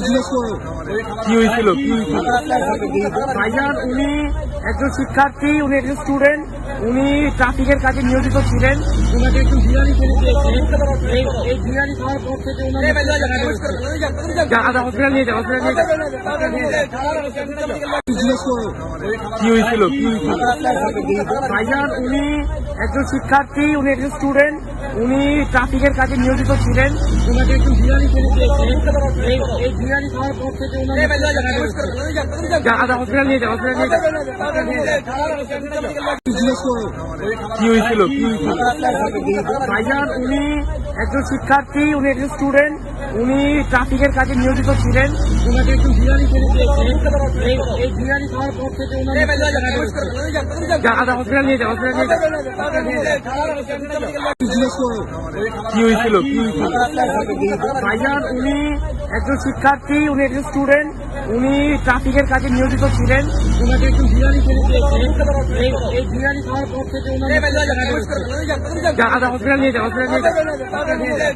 কি হয়েছিল ভাইজান? উনি একজন শিক্ষার্থী, উনি একজন স্টুডেন্ট, উনি ট্রাফিকের কাজে নিয়োজিত ছিলেন। উনাকে একটু বিরিয়ানি খেতে দিয়েছে। এই বিরিয়ানি খাওয়ার পর থেকে হসপিটাল নিয়ে যান। কি হয়েছিল ভাইজান? উনি একজন শিক্ষার্থী, উনি একজন স্টুডেন্ট, উনি ট্রাফিকের কাজে নিয়োজিত ছিলেন। উনাকে একটু বিরিয়ানি খেতে দিয়েছে। এই বিরিয়ানি খাওয়ার পর থেকে হসপিটাল নিয়ে যান। কি হয়েছিল ভাইজান? উনি একজন শিক্ষার্থী, উনি একজন স্টুডেন্ট, উনি ট্রাফিকের কাজে নিয়োজিত ছিলেন। উনাকে একটু বিরিয়ানি খেতে দিয়েছে। এই বিরিয়ানি খাওয়ার পর থেকে হসপিটাল নিয়ে যান। কি হয়েছিল ভাইজান? উনি একজন শিক্ষার্থী, উনি একজন স্টুডেন্ট, উনি ট্রাফিকের কাজে নিয়োজিত ছিলেন। উনাকে একটু বিরিয়ানি খেতে দিয়েছে। এই বিরিয়ানি খাওয়ার পর থেকে হসপিটাল নিয়ে যান।